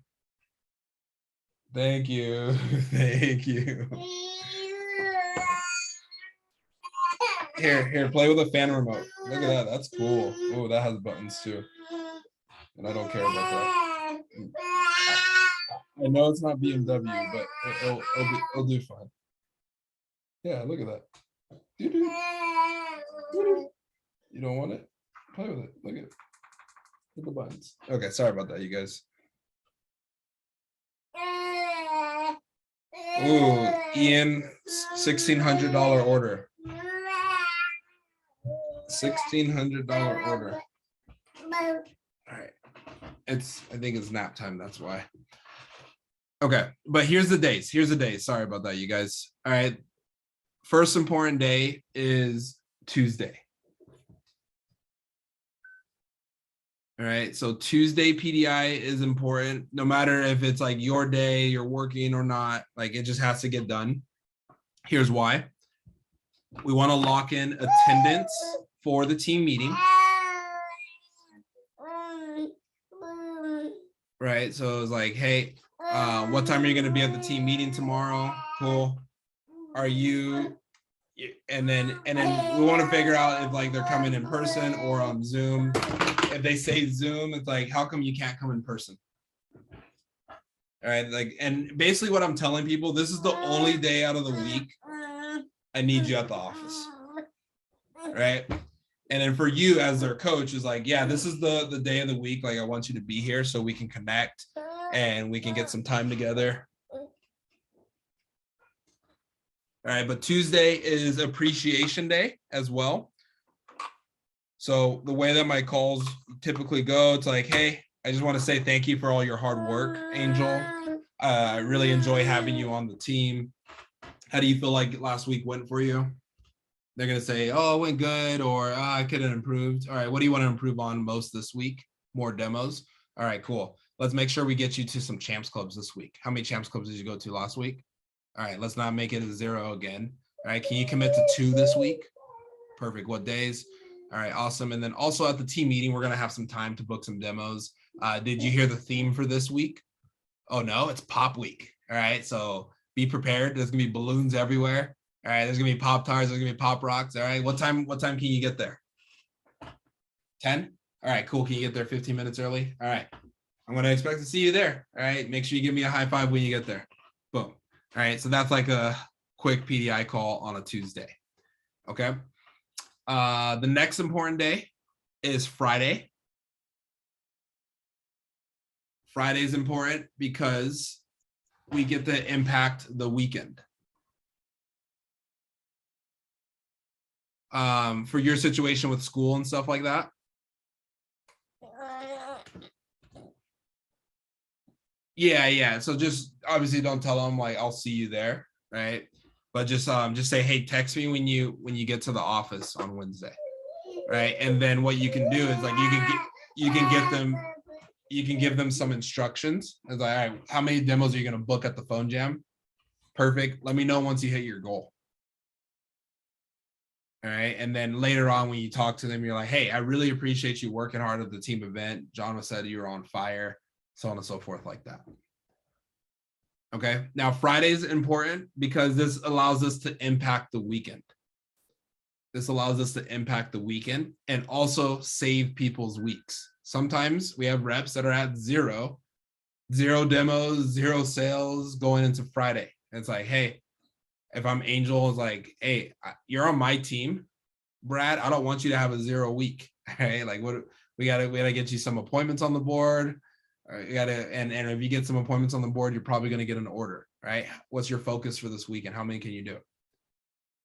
Thank you. Thank you. Here, play with a fan remote. Look at that. That's cool. Oh, that has buttons too. And I don't care about that. I know it's not BMW, but it'll do fine. Yeah, look at that. Doo-doo. Doo-doo. You don't want it? Play with it. Look at it. Hit the buttons. Okay, sorry about that, you guys. Ooh, Ian, $1,600 order. $1,600 order. All right. I think it's nap time, that's why. Okay, but here's the days. Sorry about that, you guys. All right. First important day is Tuesday. All right. So Tuesday PDI is important, no matter if it's like your day, you're working or not, like it just has to get done. Here's why. We want to lock in attendance for the team meeting. Right. So it's like, hey, what time are you going to be at the team meeting tomorrow? Cool. Are you, and then we want to figure out if like they're coming in person or on Zoom. If they say Zoom, it's like, how come you can't come in person? All right. Like, and basically what I'm telling people, this is the only day out of the week I need you at the office. Right. And then for you as their coach is like, yeah, this is the day of the week. Like, I want you to be here so we can connect and we can get some time together. All right. But Tuesday is appreciation day as well. So the way that my calls typically go, it's like, hey, I just want to say thank you for all your hard work, Angel. I really enjoy having you on the team. How do you feel like last week went for you? They're going to say, oh, it went good, or oh, I could have improved. All right, what do you want to improve on most this week? More demos. All right, cool. Let's make sure we get you to some champs clubs this week. How many champs clubs did you go to last week? All right, let's not make it a 0 again. All right, can you commit to 2 this week? Perfect. What days? All right, awesome. And then also at the team meeting, we're going to have some time to book some demos. Did you hear the theme for this week? Oh, no, it's Pop Week. All right, so be prepared. There's going to be balloons everywhere. All right, there's going to be Pop-Tarts. There's going to be Pop Rocks. All right, what time can you get there? 10? All right, cool. Can you get there 15 minutes early? All right, I'm going to expect to see you there. All right, make sure you give me a high five when you get there. Boom. All right, so that's like a quick PDI call on a Tuesday. Okay. The next important day is Friday. Friday is important because we get to impact the weekend. For your situation with school and stuff like that. Yeah. So just obviously don't tell them like I'll see you there, right? But just say, hey, text me when you get to the office on Wednesday, right? And then what you can do is like you can give them some instructions. It's like, all right, how many demos are you gonna book at the phone jam? Perfect. Let me know once you hit your goal. All right. And then later on, when you talk to them, you're like, hey, I really appreciate you working hard at the team event. John said you were on fire, so on and so forth like that. Okay. Now, Friday is important because this allows us to impact the weekend. This allows us to impact the weekend and also save people's weeks. Sometimes we have reps that are at zero demos, 0 sales going into Friday. And it's like, hey, if I'm Angel, it's like, hey, you're on my team, Brad. I don't want you to have a 0 week. Right? Like, what we gotta get you some appointments on the board. You gotta, and if you get some appointments on the board, you're probably gonna get an order, right? What's your focus for this weekend? How many can you do?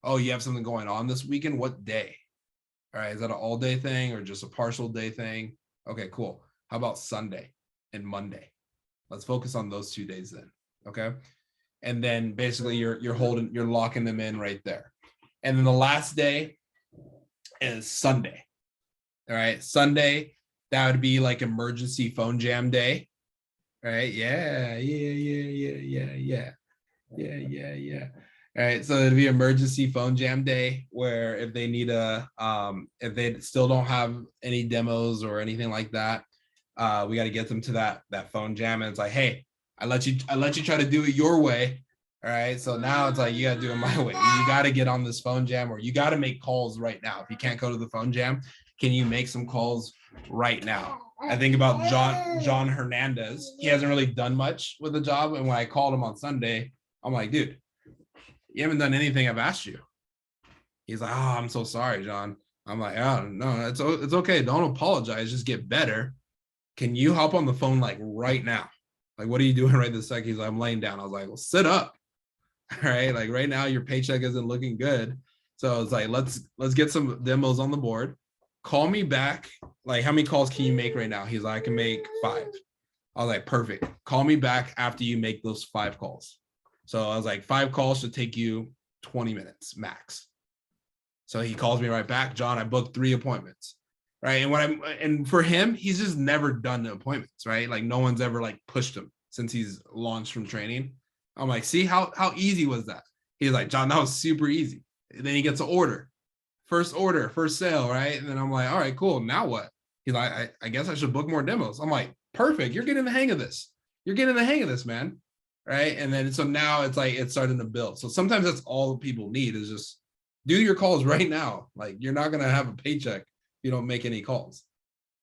Oh, you have something going on this weekend? What day? All right, is that an all-day thing or just a partial day thing? Okay, cool. How about Sunday and Monday? Let's focus on those 2 days then. Okay. And then basically you're locking them in right there. And then the last day is Sunday. All right. Sunday, that would be like emergency phone jam day. Right. Yeah. All right. So it'd be emergency phone jam day where if they need if they still don't have any demos or anything like that, we got to get them to that phone jam. And it's like, hey, I let you try to do it your way. All right. So now it's like, you got to do it my way. You got to get on this phone jam, or you got to make calls right now. If you can't go to the phone jam, can you make some calls right now? I think about John Hernandez. He hasn't really done much with the job. And when I called him on Sunday, I'm like, dude, you haven't done anything I've asked you. He's like, oh, I'm so sorry, John. I'm like, oh, no, it's okay. Don't apologize. Just get better. Can you hop on the phone like right now? Like, what are you doing right this second? He's like, I'm laying down. I was like, well, sit up. All right. Like right now, your paycheck isn't looking good. So it's like, let's get some demos on the board. Call me back. Like, how many calls can you make right now? He's like, I can make 5. I was like, perfect. Call me back after you make those 5 calls. So I was like, 5 calls should take you 20 minutes max. So he calls me right back. John, I booked 3 appointments. right? And for him, he's just never done appointments, right? Like no one's ever like pushed him since he's launched from training. I'm like, see how easy was that? He's like, John, that was super easy. And then he gets an order, first sale, right? And then I'm like, all right, cool. Now what? He's like, I guess I should book more demos. I'm like, perfect. You're getting the hang of this. You're getting the hang of this, man. Right. And then so now it's like it's starting to build. So sometimes that's all people need is just do your calls right now. Like you're not gonna have a paycheck if you don't make any calls.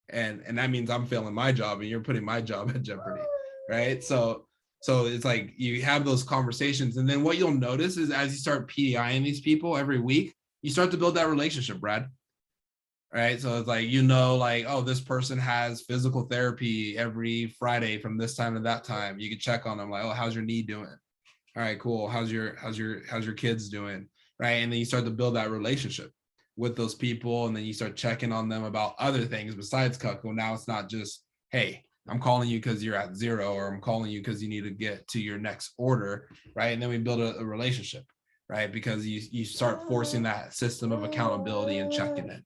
And that means I'm failing my job and you're putting my job at jeopardy. Right. So it's like you have those conversations. And then what you'll notice is as you start PDIing these people every week, you start to build that relationship, Brad. Right. So it's like, like, oh, this person has physical therapy every Friday from this time to that time. You can check on them like, oh, how's your knee doing? All right, cool. How's your kids doing? Right. And then you start to build that relationship with those people. And then you start checking on them about other things besides Cutco. Now it's not just, hey, I'm calling you because you're at 0, or I'm calling you because you need to get to your next order. Right. And then we build a relationship, right? Because you start forcing that system of accountability and checking in.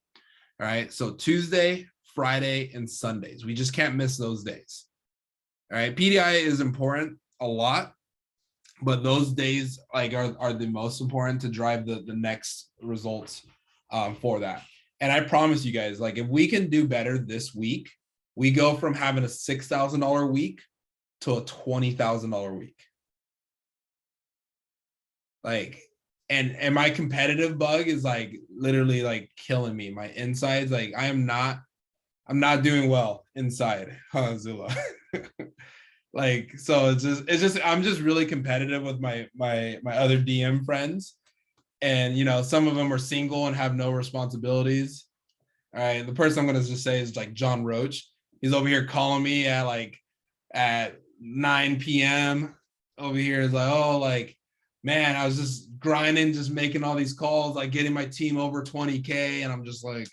All right. So Tuesday, Friday, and Sundays. We just can't miss those days. All right. PDI is important a lot, but those days like are the most important to drive the next results for that. And I promise you guys, like if we can do better this week, we go from having a $6,000 week to a $20,000 week. Like, and my competitive bug is like literally like killing me. My insides, like I'm not doing well inside, huh, Zula? Like, so it's just I'm just really competitive with my other DM friends. And some of them are single and have no responsibilities. All right. The person I'm gonna just say is like John Roach. He's over here calling me at 9 p.m. over here. Is like, oh, like, man, I was just grinding, just making all these calls, like getting my team over 20K. And I'm just like,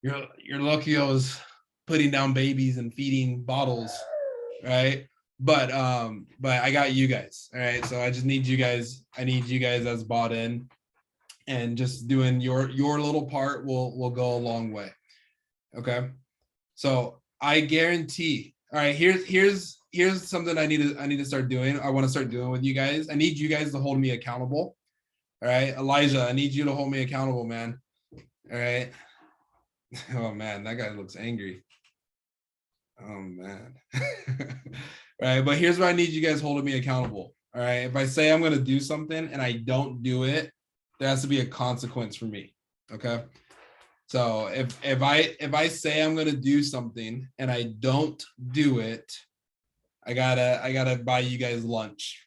you're lucky I was putting down babies and feeding bottles, right? But I got you guys. All right. So I just need you guys. I need you guys as bought in, and just doing your little part will go a long way. Okay. So I guarantee. All right. Here's something I need to start doing. I want to start doing with you guys. I need you guys to hold me accountable. All right. Elijah, I need you to hold me accountable, man. All right. Oh man, that guy looks angry. Oh man. Right. But here's what I need you guys holding me accountable. All right. If I say I'm gonna do something and I don't do it, there has to be a consequence for me. Okay. So if I say I'm gonna do something and I don't do it, I gotta buy you guys lunch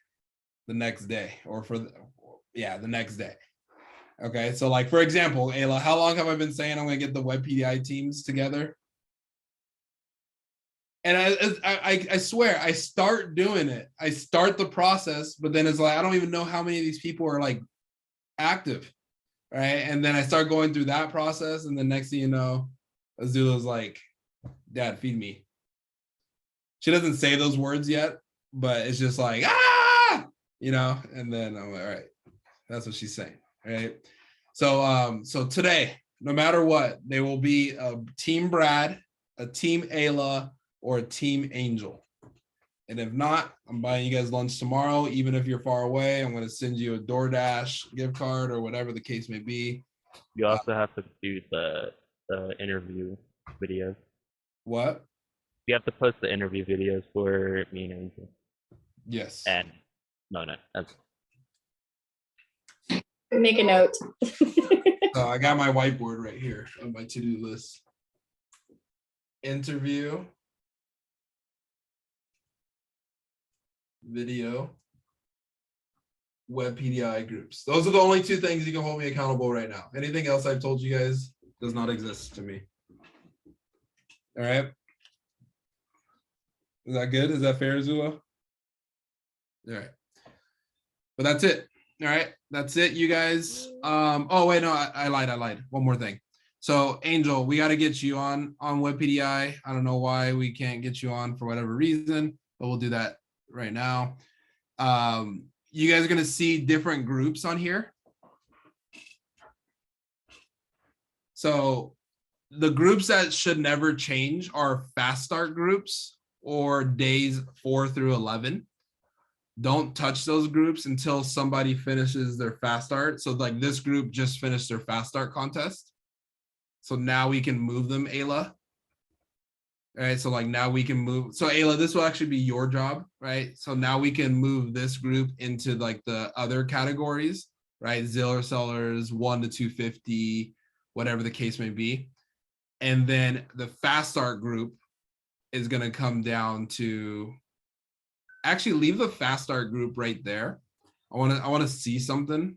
the next day, or the next day. Okay, so like for example, Ayla, how long have I been saying I'm gonna get the web PDI teams together? And I swear I start doing it. I start the process, but then it's like I don't even know how many of these people are like active, right? And then I start going through that process, and the next thing you know, Azula's like, "Dad, feed me." She doesn't say those words yet, but it's just like and then I'm like, all right, that's what she's saying, right? So today, no matter what, there will be a team Brad, a team Ayla, or a team Angel. And if not, I'm buying you guys lunch tomorrow. Even if you're far away, I'm going to send you a DoorDash gift card or whatever the case may be. You also have to do the interview videos. What? You have to post the interview videos for me and Angel. Yes. And no, that's Make a note. So I got my whiteboard right here on my to-do list. Interview, video, web PDI groups. Those are the only two things you can hold me accountable right now. Anything else I've told you guys does not exist to me. All right. Is that good? Is that fair, Zula? All right. But that's it. All right. That's it, you guys. Oh, wait, no, I lied. One more thing. So Angel, we got to get you on web PDI. I don't know why we can't get you on for whatever reason, but we'll do that right now. You guys are going to see different groups on here. So the groups that should never change are fast start groups or days 4 through 11. Don't touch those groups until somebody finishes their fast start. So like this group just finished their fast start contest. So now we can move them, Ayla. All right, so like now we can move. So Ayla, this will actually be your job, right? So now we can move this group into like the other categories, right? Ziller sellers, 1 to 250, whatever the case may be. And then the fast start group is going to come down to, actually leave the fast start group right there. I want to see something,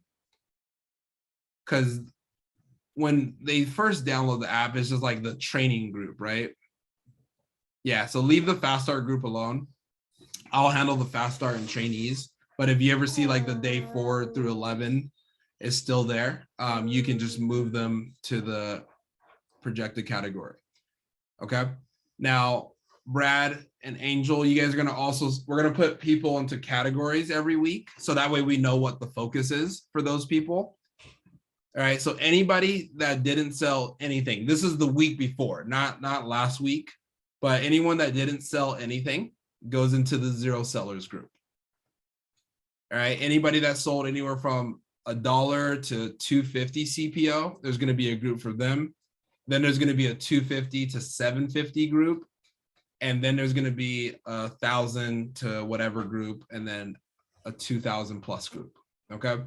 because when they first download the app, it's just like the training group, right? Yeah, so leave the fast start group alone. I'll handle the fast start and trainees. But if you ever see like the day 4 through 11 is still there, you can just move them to the projected category. Okay. Now, Brad and Angel, you guys are gonna also, we're gonna put people into categories every week, so that way we know what the focus is for those people. All right. So anybody that didn't sell anything, this is the week before, not last week, but anyone that didn't sell anything goes into the zero sellers group. All right. Anybody that sold anywhere from $1 to 250 CPO, there's going to be a group for them. Then there's going to be a 250 to 750 group. And then there's going to be 1,000 to whatever group, and then a 2,000 plus group. Okay.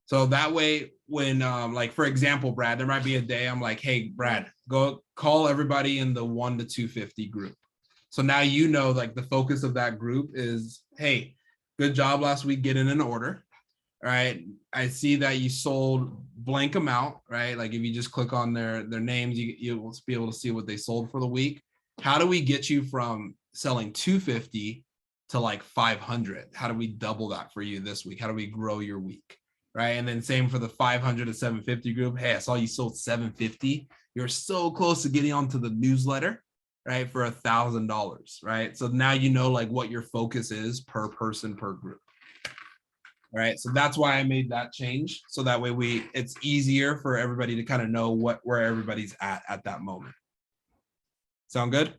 So that way, when like, for example, Brad, there might be a day I'm like, hey, Brad, go call everybody in the 1 to 250 group. So now you know, like the focus of that group is, hey, good job last week getting an order. All right. I see that you sold blank amount, right? Like if you just click on their names, you'll be able to see what they sold for the week. How do we get you from selling 250 to like 500? How do we double that for you this week? How do we grow your week? Right. And then same for the 500 to 750 group. Hey, I saw you sold 750. You're so close to getting onto the newsletter, right? For $1,000, right? So now you know like what your focus is per person, per group. All right. So that's why I made that change. So that way it's easier for everybody to kind of know where everybody's at that moment. Sound good?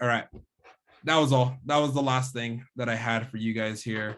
All right. That was all. That was the last thing that I had for you guys here.